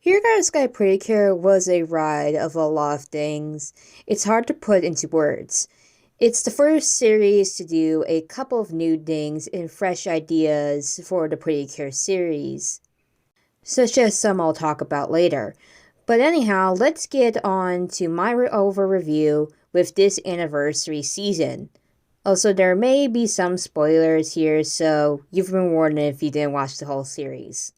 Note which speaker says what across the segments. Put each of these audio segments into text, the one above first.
Speaker 1: Hirogaru Sky Pretty Cure was a ride of a lot of things. It's hard to put into words. It's the first series to do a couple of new things and fresh ideas for the Pretty Cure series, such as some I'll talk about later. But anyhow, let's get on to my over review with this anniversary season. Also, there may be some spoilers here, so you've been warned if you didn't watch the whole series.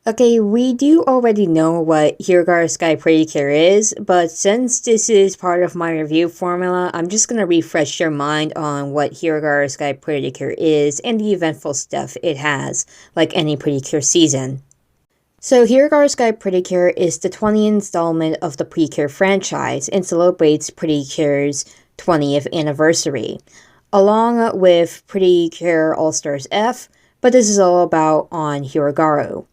Speaker 1: Okay, we do already know what Hirogaru Sky Pretty Cure is, but since this is part of my review formula, I'm just gonna refresh your mind on what Hirogaru Sky Pretty Cure is and the eventful stuff it has, like any Pretty Cure season. So Hirogaru Sky Pretty Cure is the 20th installment of the Pretty Cure franchise and celebrates Pretty Cure's 20th anniversary, along with Pretty Cure All-Stars F, but this is all about on Hirogaru.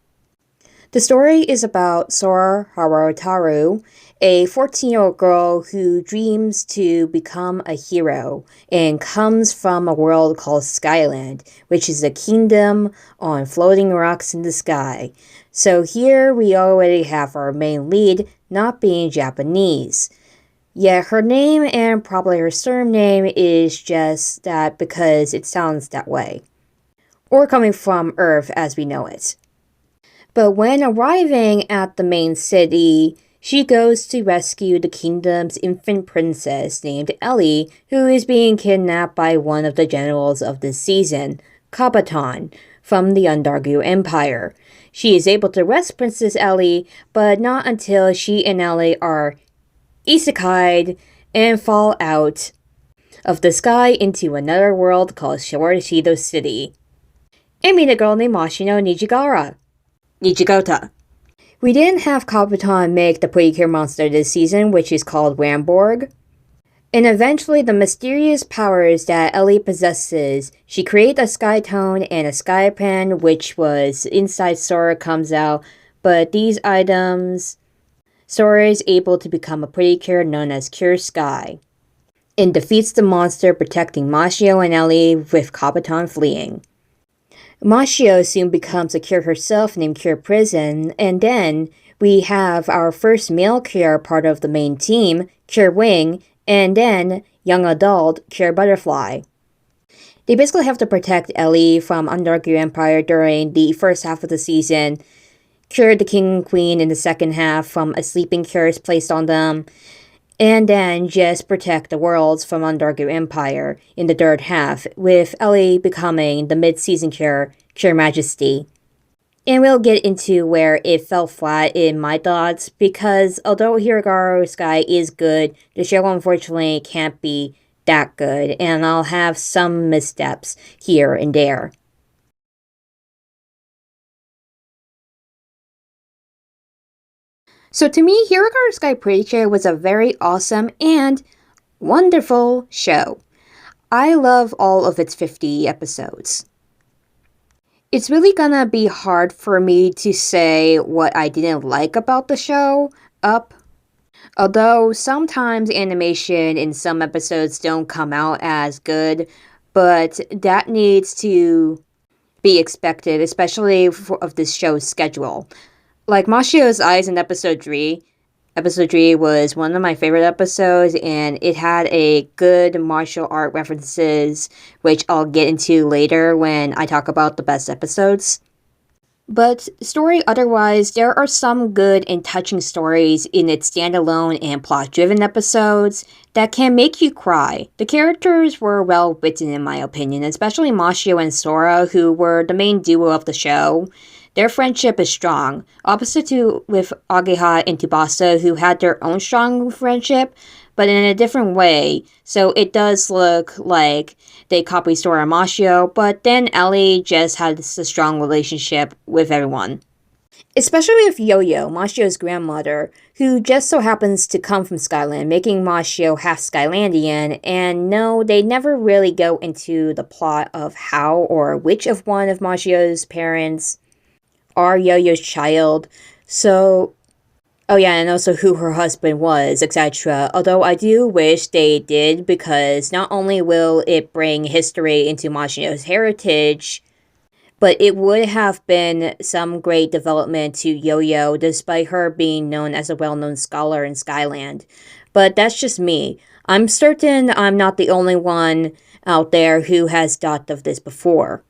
Speaker 1: The story is about Sora Haruharu, a 14-year-old girl who dreams to become a hero and comes from a world called Skyland, which is a kingdom on floating rocks in the sky. So here we already have our main lead not being Japanese. Yet her name and probably her surname is just that because it sounds that way. Or coming from Earth as we know it. But when arriving at the main city, she goes to rescue the kingdom's infant princess named Ellie, who is being kidnapped by one of the generals of this season, Kabaton, from the Undargu Empire. She is able to rescue Princess Ellie, but not until she and Ellie are isekai'd and fall out of the sky into another world called Shorishido City. And meet a girl named Mashino Nijigota. We didn't have Kabuton make the Pretty Cure monster this season, which is called Ramborg. And eventually the mysterious powers that Ellie possesses, she creates a Sky Tone and a Sky Pen, which was inside Sora comes out, but these items, Sora is able to become a Pretty Cure known as Cure Sky, and defeats the monster protecting Mashio and Ellie with Kabuton fleeing. Mashio soon becomes a Cure herself named Cure Prison, and then we have our first male Cure part of the main team, Cure Wing, and then young adult Cure Butterfly. They basically have to protect Ellie from Undargu Empire during the first half of the season, cure the king and queen in the second half from a sleeping curse placed on them, and then just protect the worlds from Undargu Empire in the third half, with Ellie becoming the mid-season Cure Majesty. And we'll get into where it fell flat in my thoughts, because although Hirogaru Sky is good, the show unfortunately can't be that good, and I'll have some missteps here and there. So to me, Hirogaru Sky Pretty Cure was a very awesome and wonderful show. I love all of its 50 episodes. It's really gonna be hard for me to say what I didn't like about the show, although sometimes animation in some episodes don't come out as good, but that needs to be expected, especially of this show's schedule. Like Mashio's Eyes in episode 3. Episode 3 was one of my favorite episodes, and it had a good martial art references, which I'll get into later when I talk about the best episodes. But story otherwise, there are some good and touching stories in its standalone and plot-driven episodes that can make you cry. The characters were well written in my opinion, especially Mashio and Sora, who were the main duo of the show. Their friendship is strong, opposite to with Ageha and Tsubasa, who had their own strong friendship, but in a different way, so it does look like they copy Sora and Mashio, but then Ellie just has a strong relationship with everyone. Especially with Yo-Yo, Mashio's grandmother, who just so happens to come from Skyland, making Mashio half Skylandian, and no, they never really go into the plot of how or which of one of Mashio's parents are Yo-Yo's child, so... Oh yeah, and also who her husband was, etc. Although I do wish they did, because not only will it bring history into Mashio's heritage, but it would have been some great development to Yo-Yo, despite her being known as a well-known scholar in Skyland. But that's just me. I'm certain I'm not the only one out there who has thought of this before.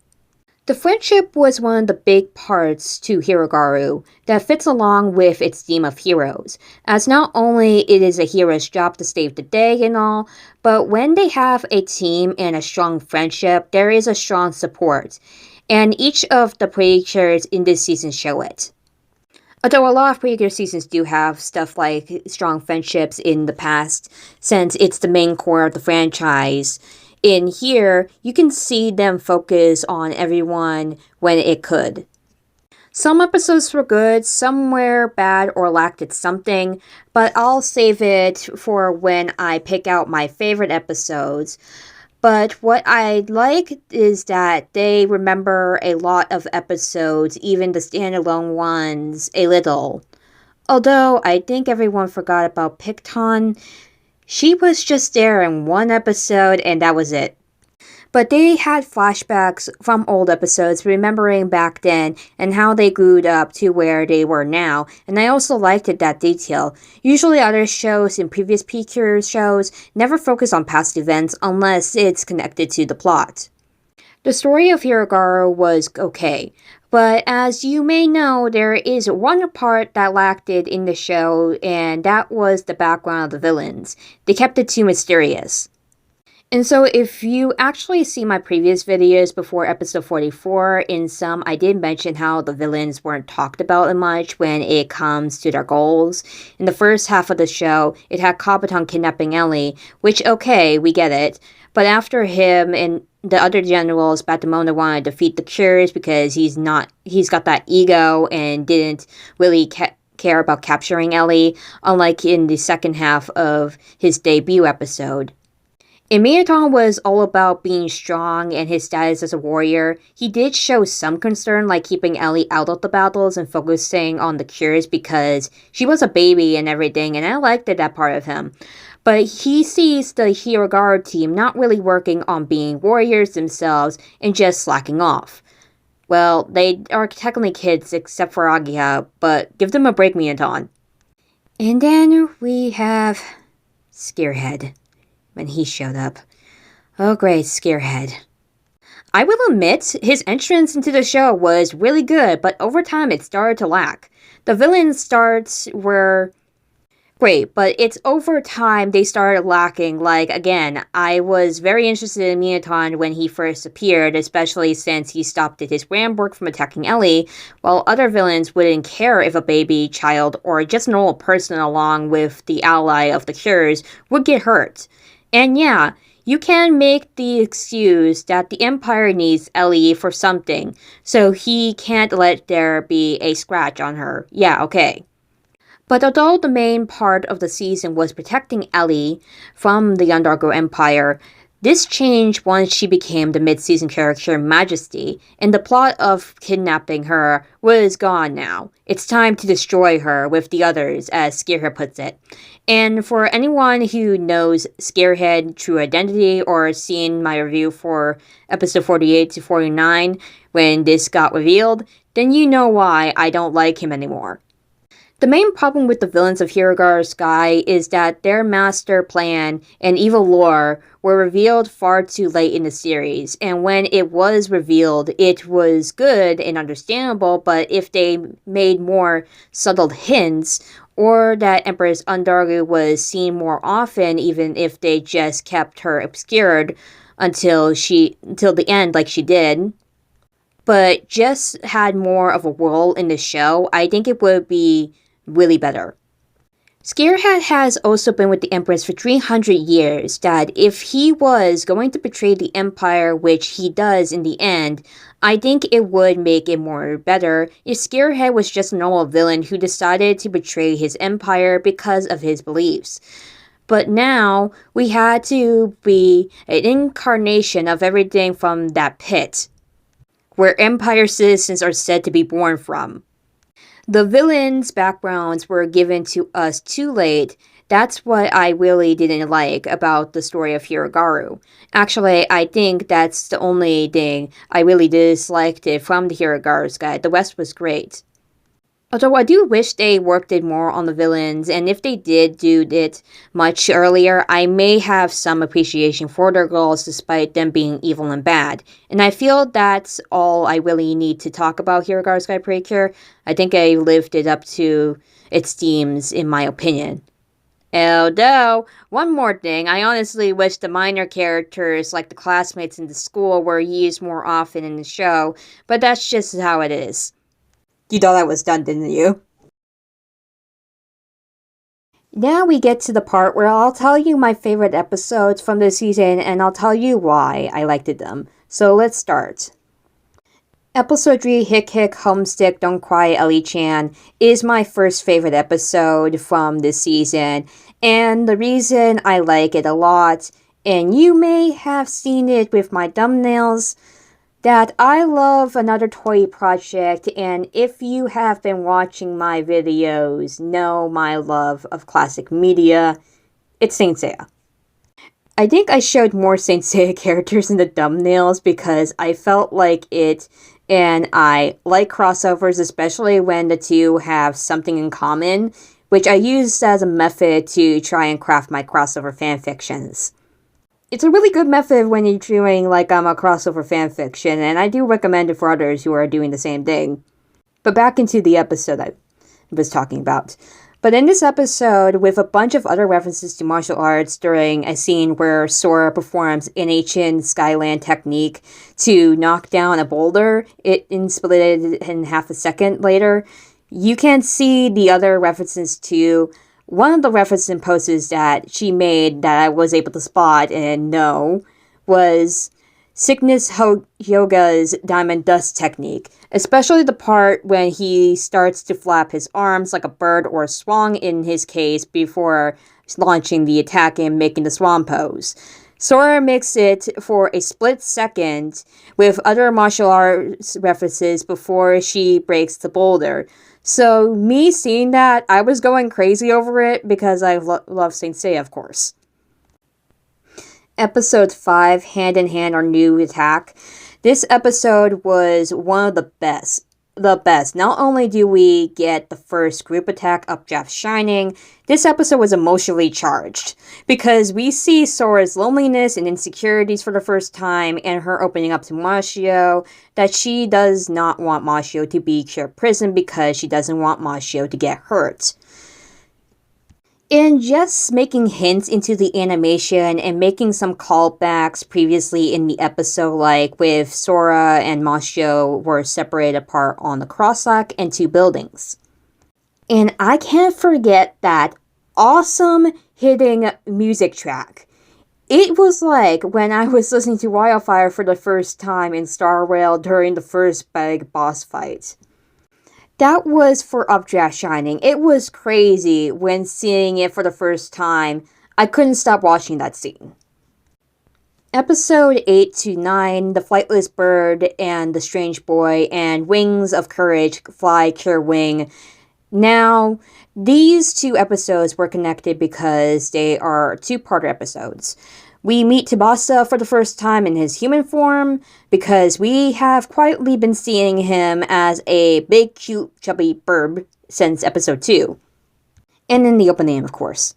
Speaker 1: The friendship was one of the big parts to Hirogaru that fits along with its theme of heroes, as not only it is a hero's job to save the day and all, but when they have a team and a strong friendship, there is a strong support, and each of the Pretty Cures in this season show it. Although a lot of Pretty Cure seasons do have stuff like strong friendships in the past, since it's the main core of the franchise, in here, you can see them focus on everyone when it could. Some episodes were good, some were bad or lacked at something, but I'll save it for when I pick out my favorite episodes. But what I like is that they remember a lot of episodes, even the standalone ones, a little. Although I think everyone forgot about Picton. She was just there in one episode and that was it. But they had flashbacks from old episodes, remembering back then and how they grew up to where they were now, and I also liked that detail. Usually other shows in previous P-Cure shows never focus on past events unless it's connected to the plot. The story of Hirogaru was okay, but as you may know, there is one part that lacked it in the show, and that was the background of the villains. They kept it too mysterious. And so if you actually see my previous videos before episode 44, in some I did mention how the villains weren't talked about much when it comes to their goals. In the first half of the show, it had Kabuton kidnapping Ellie, which okay, we get it. But after him and the other generals, Batamona wanted to defeat the Cures because he's got that ego and didn't really care about capturing Ellie, unlike in the second half of his debut episode. And Minaton was all about being strong and his status as a warrior. He did show some concern, like keeping Ellie out of the battles and focusing on the Cures because she was a baby and everything, and I liked that part of him. But he sees the Hirogaru team not really working on being warriors themselves and just slacking off. Well, they are technically kids except for Agia, but give them a break, Minaton. And then we have Scarehead. When he showed up. Oh great, Scarehead. I will admit, his entrance into the show was really good, but over time it started to lack. The villain starts were great, but it's over time they started lacking. Like, again, I was very interested in Minaton when he first appeared, especially since he stopped his Ramborg from attacking Ellie, while other villains wouldn't care if a baby, child, or just a normal person along with the ally of the Cures would get hurt. And yeah, you can make the excuse that the Empire needs Ellie for something, so he can't let there be a scratch on her. Yeah, okay. But although the main part of the season was protecting Ellie from the Yondaru Empire, this changed once she became the mid-season character Majesty, and the plot of kidnapping her was gone now. It's time to destroy her with the others, as Scarehead puts it. And for anyone who knows Scarehead True Identity or seen my review for episode 48 to 49 when this got revealed, then you know why I don't like him anymore. The main problem with the villains of Hirogaru Sky is that their master plan and evil lore were revealed far too late in the series, and when it was revealed, it was good and understandable, but if they made more subtle hints, or that Empress Undaru was seen more often, even if they just kept her obscured until the end like she did, but just had more of a role in the show, I think it would be really better. Scarehead has also been with the Empress for 300 years, that if he was going to betray the Empire, which he does in the end, I think it would make it more better if Scarehead was just a normal villain who decided to betray his empire because of his beliefs. But now, we had to be an incarnation of everything from that pit, where Empire citizens are said to be born from. The villains' backgrounds were given to us too late. That's what I really didn't like about the story of Hirogaru. Actually, I think that's the only thing I really disliked it from the Hirogaru Sky. The rest was great. Although I do wish they worked it more on the villains, and if they did do it much earlier, I may have some appreciation for their goals despite them being evil and bad. And I feel that's all I really need to talk about Hirogaru Sky Pretty Cure. I think I lived it up to its themes, in my opinion. Although, one more thing, I honestly wish the minor characters, like the classmates in the school, were used more often in the show, but that's just how it is. You thought I was done, didn't you? Now we get to the part where I'll tell you my favorite episodes from this season, and I'll tell you why I liked them. So let's start. Episode 3, Hick Hick Homesick Don't Cry Ellie-chan, is my first favorite episode from this season, and the reason I like it a lot, and you may have seen it with my thumbnails, that I love another toy project, and if you have been watching my videos, know my love of classic media, it's Saint Seiya. I think I showed more Saint Seiya characters in the thumbnails because I felt like it, and I like crossovers, especially when the two have something in common, which I used as a method to try and craft my crossover fanfictions. It's a really good method when you're doing like a crossover fanfiction, and I do recommend it for others who are doing the same thing. But back into the episode I was talking about. But in this episode, with a bunch of other references to martial arts during a scene where Sora performs an ancient Skyland technique to knock down a boulder, it split it in half a second later, you can see the other references to. One of the reference poses that she made that I was able to spot and know was Sickness Yoga's Diamond Dust technique, especially the part when he starts to flap his arms like a bird or a swan in his case before launching the attack and making the swan pose. Sora makes it for a split second with other martial arts references before she breaks the boulder. So, me seeing that, I was going crazy over it because I love Saint Seiya, of course. Episode 5, Hand in Hand or New Attack. This episode was one of the best. Not only do we get the first group attack, Updraft Shining, this episode was emotionally charged because we see Sora's loneliness and insecurities for the first time and her opening up to Mashio that she does not want Mashio to be cured prison because she doesn't want Mashio to get hurt. And just making hints into the animation and making some callbacks previously in the episode, like with Sora and Mashio were separated apart on the crosswalk and two buildings. And I can't forget that awesome hitting music track. It was like when I was listening to Wildfire for the first time in Star Rail during the first big boss fight. That was for Updraft Shining. It was crazy when seeing it for the first time. I couldn't stop watching that scene. Episode 8 to 9, The Flightless Bird and the Strange Boy, and Wings of Courage, Fly, Cure Wing. Now, these two episodes were connected because they are two-parter episodes. We meet Tsubasa for the first time in his human form because we have quietly been seeing him as a big, cute, chubby bird since episode 2. And in the opening, of course.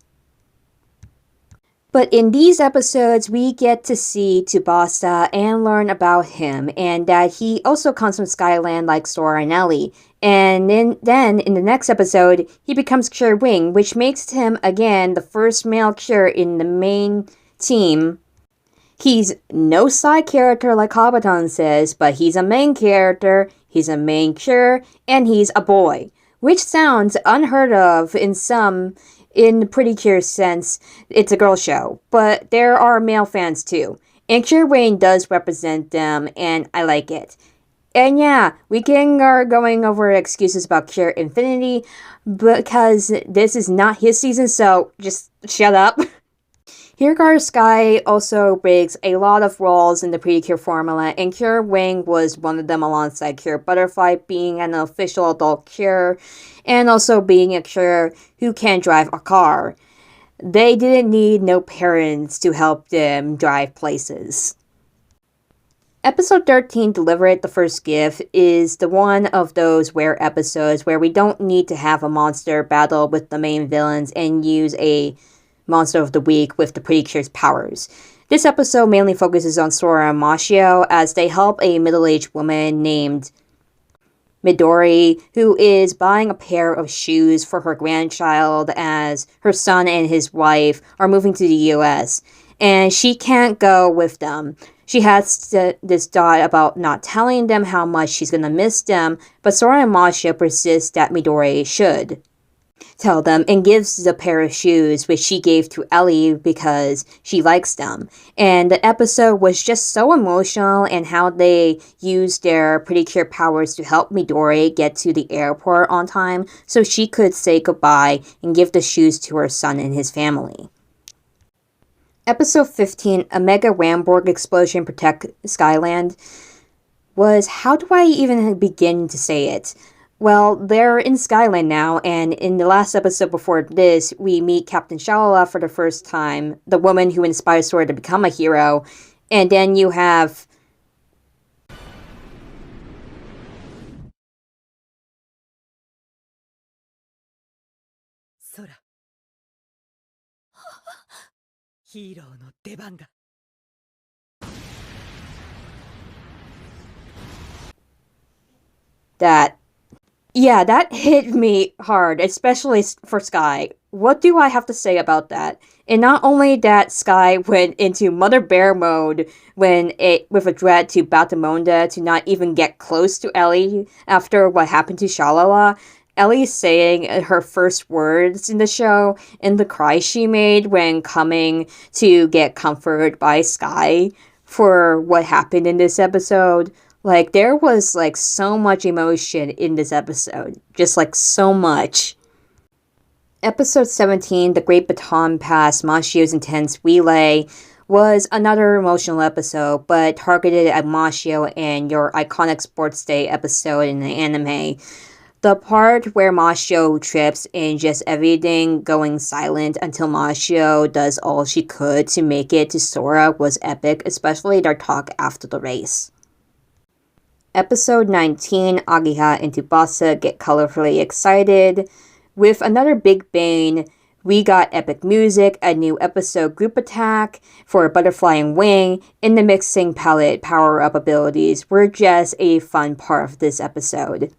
Speaker 1: But in these episodes, we get to see Tsubasa and learn about him, and that he also comes from Skyland like Sora and Ellie. And then, in the next episode, he becomes Cure Wing, which makes him, again, the first male Cure in the main team. He's no side character like Kabaton says, but he's a main character, he's a main Cure, and he's a boy. Which sounds unheard of in some In the Pretty Cure sense, it's a girl show, but there are male fans too. And Cure Wayne does represent them, and I like it. And yeah, we are going over excuses about Cure Infinity because this is not his season, so just shut up. Hirogaru Sky also breaks a lot of roles in the Pretty Cure formula, and Cure Wing was one of them alongside Cure Butterfly being an official adult Cure, and also being a Cure who can drive a car. They didn't need no parents to help them drive places. Episode 13, Deliver It, the First Gift, is the one of those rare episodes where we don't need to have a monster battle with the main villains and use a Monster of the Week with the Pretty Cure's powers. This episode mainly focuses on Sora and Mashio as they help a middle-aged woman named Midori, who is buying a pair of shoes for her grandchild as her son and his wife are moving to the US, and she can't go with them. She has this thought about not telling them how much she's gonna miss them, but Sora and Mashio persist that Midori should tell them and gives the pair of shoes which she gave to Ellie because she likes them. And the episode was just so emotional and how they used their Pretty Cure powers to help Midori get to the airport on time so she could say goodbye and give the shoes to her son and his family. Episode 15, A Mega Ramborg Explosion Protect Skyland, was, how do I even begin to say it? Well, they're in Skyland now, and in the last episode before this, we meet Captain Shalala for the first time, the woman who inspires Sora to become a hero, and then you have
Speaker 2: Sora. ヒーローの出番だ。
Speaker 1: that hit me hard, especially for Sky. What do I have to say about that? And not only that, Sky went into Mother Bear mode with a threat to Batamonda to not even get close to Ellie after what happened to Shalala. Ellie saying her first words in the show and the cry she made when coming to get comfort by Sky for what happened in this episode. Like, there was, like, so much emotion in this episode. Just, like, so much. Episode 17, The Great Baton Pass, Mashio's Intense Relay, was another emotional episode, but targeted at Mashio and your iconic Sports Day episode in the anime. The part where Mashio trips and just everything going silent until Mashio does all she could to make it to Sora was epic, especially their talk after the race. Episode 19, Agiha and Tsubasa get colorfully excited. With another big bang, we got epic music, a new episode Group Attack for Butterfly and Wing, and the mixing palette power-up abilities were just a fun part of this episode.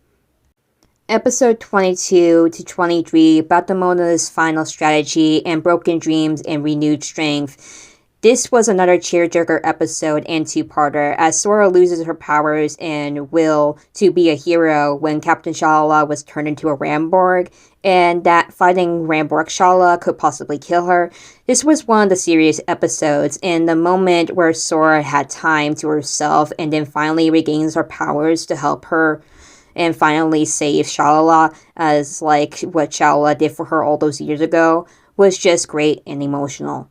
Speaker 1: Episode 22 to 23, Batamona's final strategy and broken dreams and renewed strength. This was another tearjerker episode and two-parter, as Sora loses her powers and will to be a hero when Captain Shalala was turned into a Ramborg, and that fighting Ramborg Shalala could possibly kill her. This was one of the serious episodes, and the moment where Sora had time to herself and then finally regains her powers to help her and finally save Shalala, as like what Shalala did for her all those years ago, was just great and emotional.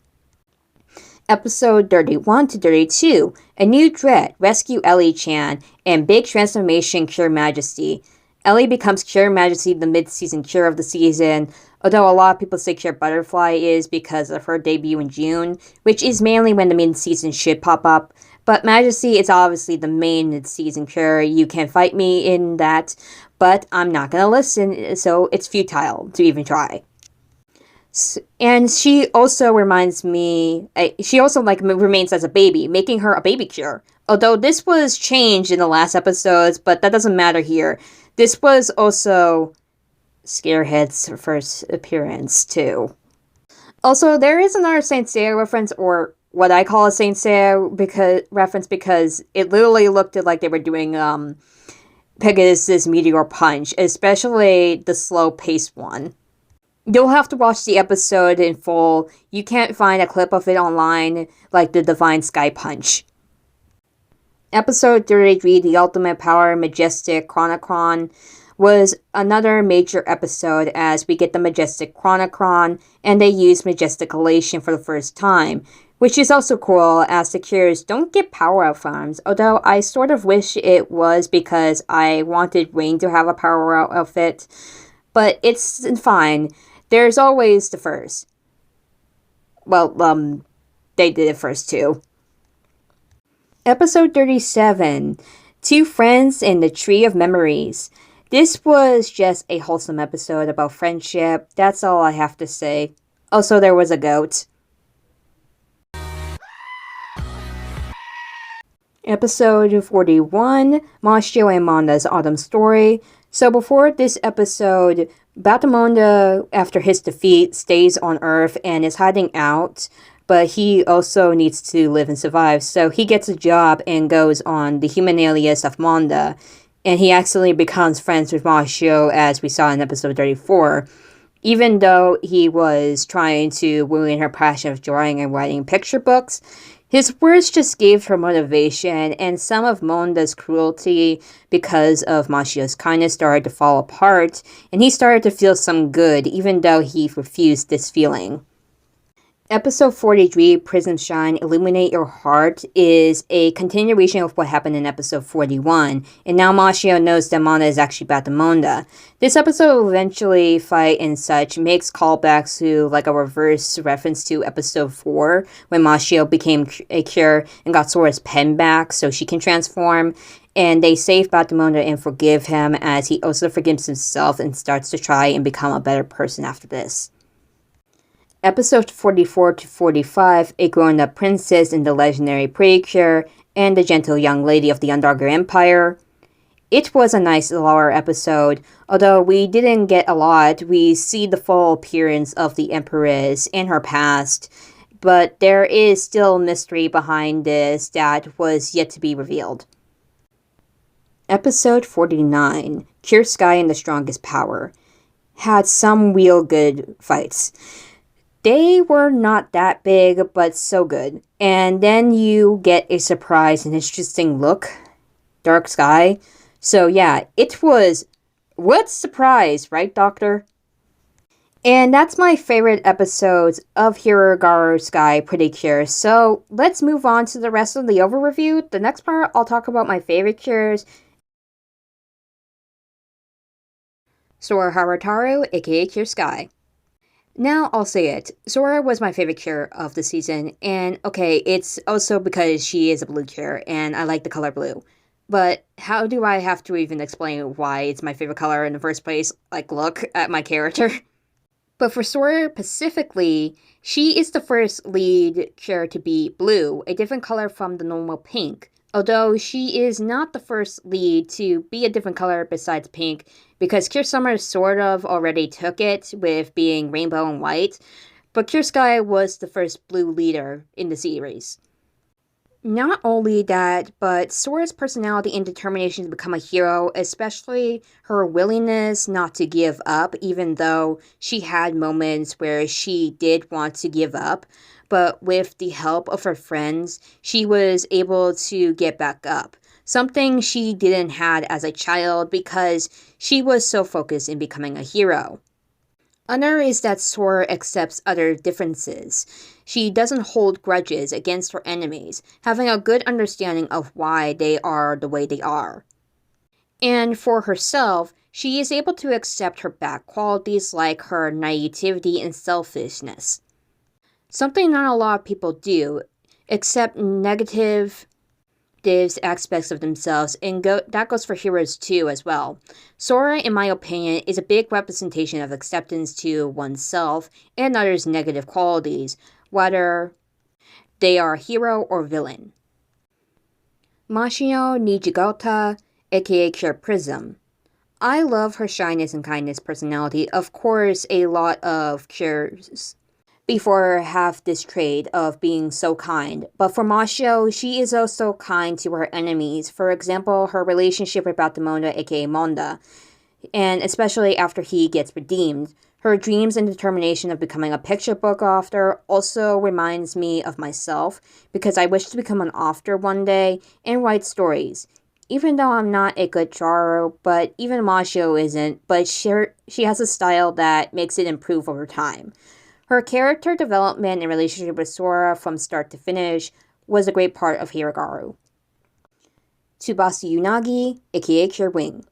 Speaker 1: Episode 31 to 32, A New Threat, Rescue Ellie-chan, and Big Transformation Cure Majesty. Ellie becomes Cure Majesty, the mid-season cure of the season, although a lot of people say Cure Butterfly is because of her debut in June, which is mainly when the mid-season should pop up. But Majesty is obviously the main mid-season cure. You can fight me in that, but I'm not gonna listen, so it's futile to even try. And she also remains as a baby, making her a baby cure. Although this was changed in the last episodes, but that doesn't matter here. This was also Scarehead's first appearance, too. Also, there is another Saint Seiya reference, or what I call a Saint Seiya reference, because it literally looked like they were doing Pegasus Meteor Punch, especially the slow-paced one. You'll have to watch the episode in full. You can't find a clip of it online like the Divine Sky Punch. Episode 33, The Ultimate Power Majestic Chronocron, was another major episode as we get the Majestic Chronocron and they use Majestic Elation for the first time, which is also cool as the Cures don't get power-up farms, although I sort of wish it was because I wanted Rain to have a power-up outfit, but it's fine. There's always the first. Well, they did it first too. Episode 37, Two Friends in the Tree of Memories. This was just a wholesome episode about friendship. That's all I have to say. Also, there was a goat. Episode 41, Mashio and Monda's Autumn Story. So before this episode, Batemonda, after his defeat, stays on Earth and is hiding out, but he also needs to live and survive, so he gets a job and goes on the human alias of Monda, and he accidentally becomes friends with Mashio, as we saw in episode 34, even though he was trying to ruin her passion of drawing and writing picture books. His words just gave her motivation, and some of Monda's cruelty because of Mashio's kindness started to fall apart, and he started to feel some good, even though he refused this feeling. Episode 43, Prism Shine, Illuminate Your Heart, is a continuation of what happened in episode 41, and now Mashio knows that Monda is actually Batemonda. This episode will eventually fight and such makes callbacks to like a reverse reference to episode 4, when Mashio became a Cure and got Sora's pen back so she can transform, and they save Batemonda and forgive him as he also forgives himself and starts to try and become a better person after this. Episode 44 to 45, A Grown-Up Princess in the Legendary Pretty Cure, and the Gentle Young Lady of the Undarker Empire. It was a nice lore episode, although we didn't get a lot. We see the full appearance of the Empress and her past, but there is still mystery behind this that was yet to be revealed. Episode 49, Cure Sky and the Strongest Power, had some real good fights. They were not that big, but so good. And then you get a surprise and interesting look. Dark Sky. So yeah, it was... What surprise, right, Doctor? And that's my favorite episodes of Hirogaru Sky Pretty Cure. So let's move on to the rest of the overview. The next part, I'll talk about my favorite cures. Sora Harataru, aka Cure Sky. Now I'll say it. Sora was my favorite cure of the season, and okay, it's also because she is a blue cure, and I like the color blue. But how do I have to even explain why it's my favorite color in the first place? Like, look at my character. But for Sora specifically, she is the first lead cure to be blue, a different color from the normal pink. Although she is not the first lead to be a different color besides pink, because Cure Summer sort of already took it with being rainbow and white, but Cure Sky was the first blue leader in the series. Not only that, but Sora's personality and determination to become a hero, especially her willingness not to give up, even though she had moments where she did want to give up, but with the help of her friends, she was able to get back up. Something she didn't have as a child because she was so focused in becoming a hero. Another is that Sora accepts other differences. She doesn't hold grudges against her enemies, having a good understanding of why they are the way they are. And for herself, she is able to accept her bad qualities like her naivety and selfishness. Something not a lot of people do, accept negative aspects of themselves, and that goes for heroes too as well. Sora, in my opinion, is a big representation of acceptance to oneself and others' negative qualities, whether they are hero or villain. Mashio Nijigota, aka Cure Prism. I love her shyness and kindness personality. Of course, a lot of cures before have this trait of being so kind. But for Mashio, she is also kind to her enemies. For example, her relationship with Batemonda, aka Monda, and especially after he gets redeemed. Her dreams and determination of becoming a picture book author also reminds me of myself because I wish to become an author one day and write stories. Even though I'm not a good drawer, but even Mashio isn't, but she has a style that makes it improve over time. Her character development and relationship with Sora from start to finish was a great part of Hirogaru. Tsubasa Unagi, aka Cure Wing.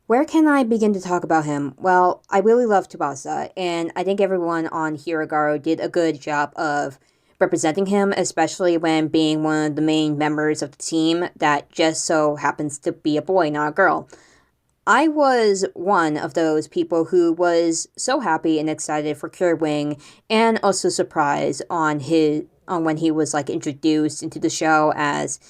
Speaker 1: Where can I begin to talk about him? Well, I really love Tsubasa, and I think everyone on Hirogaru did a good job of representing him, especially when being one of the main members of the team that just so happens to be a boy, not a girl. I was one of those people who was so happy and excited for Cure Wing, and also surprised on when he was like introduced into the show, as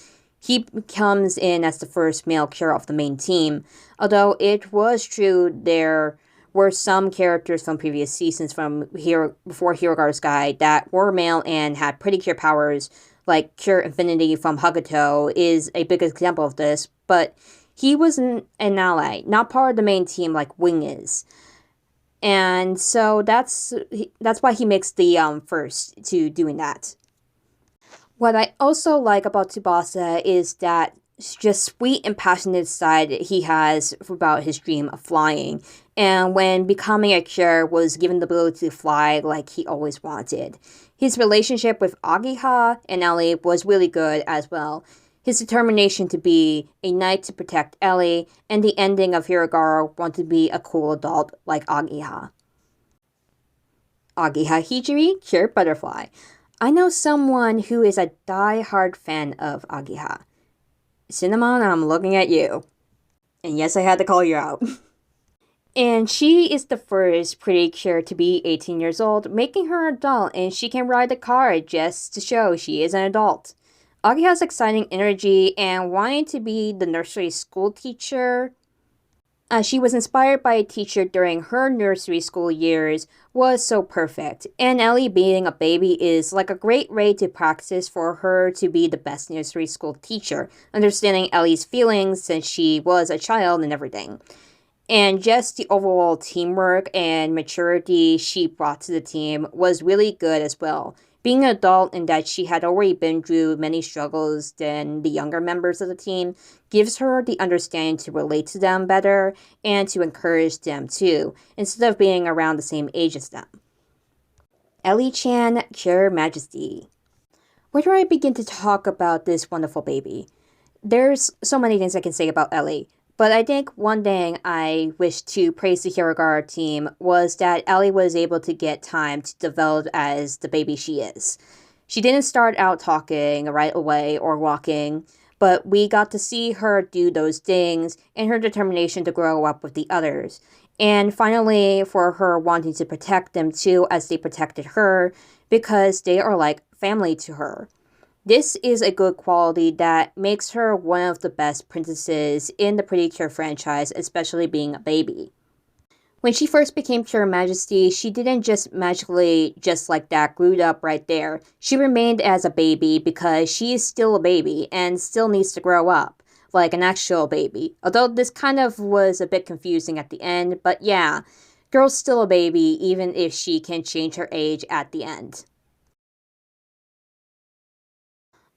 Speaker 1: he comes in as the first male Cure of the main team. Although it was true there were some characters from previous seasons from here before Hirogaru Sky that were male and had pretty Cure powers, like Cure Infinity from Hagato is a big example of this, but he was an ally, not part of the main team like Wing is. And so that's why he makes the first to doing that. What I also like about Tsubasa is that just sweet and passionate side he has about his dream of flying, and when becoming a Cure was given the ability to fly like he always wanted. His relationship with Agiha and Ellie was really good as well. His determination to be a knight to protect Ellie, and the ending of Hirogaru wanted to be a cool adult like Agiha. Agiha Hijiri, Cure Butterfly. I know someone who is a die-hard fan of Agiha. Cinnamon, I'm looking at you. And yes, I had to call you out. And she is the first Pretty Cure to be 18 years old, making her an adult, and she can ride a car just to show she is an adult. Agi has exciting energy and wanting to be the nursery school teacher. She was inspired by a teacher during her nursery school years was so perfect, and Ellie being a baby is like a great way to practice for her to be the best nursery school teacher, understanding Ellie's feelings since she was a child and everything. And just the overall teamwork and maturity she brought to the team was really good as well. Being an adult in that she had already been through many struggles than the younger members of the team gives her the understanding to relate to them better and to encourage them too, instead of being around the same age as them. Ellie-chan, Cure Majesty. Where do I begin to talk about this wonderful baby? There's so many things I can say about Ellie. But I think one thing I wish to praise the Hirogaru team was that Ellie was able to get time to develop as the baby she is. She didn't start out talking right away or walking, but we got to see her do those things and her determination to grow up with the others. And finally, for her wanting to protect them too as they protected her, because they are like family to her. This is a good quality that makes her one of the best princesses in the Pretty Cure franchise, especially being a baby. When she first became Cure Majesty, she didn't just magically, just like that, grew up right there. She remained as a baby because she is still a baby and still needs to grow up, like an actual baby. Although this kind of was a bit confusing at the end, but yeah, girl's still a baby even if she can change her age at the end.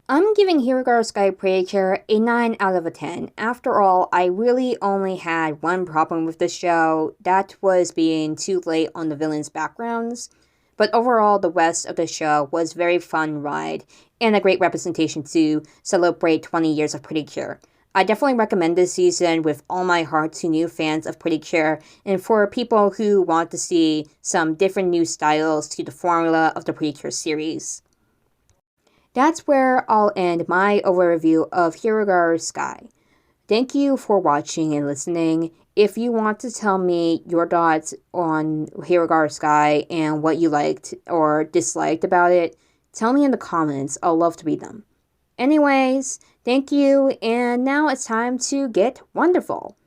Speaker 1: I'm giving Hirogaru Sky Pretty Cure a 9 out of a 10. After all, I really only had one problem with the show, that was being too late on the villains' backgrounds. But overall, the rest of the show was a very fun ride, and a great representation to celebrate 20 years of Pretty Cure. I definitely recommend this season with all my heart to new fans of Pretty Cure, and for people who want to see some different new styles to the formula of the Pretty Cure series. That's where I'll end my overview of Hirogaru Sky. Thank you for watching and listening. If you want to tell me your thoughts on Hirogaru Sky and what you liked or disliked about it, tell me in the comments. I'll love to read them. Anyways, thank you, and now it's time to get wonderful.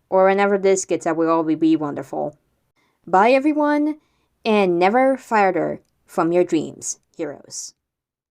Speaker 1: Or whenever this gets out, we'll all be wonderful. Bye everyone, and never fire her from your dreams, heroes.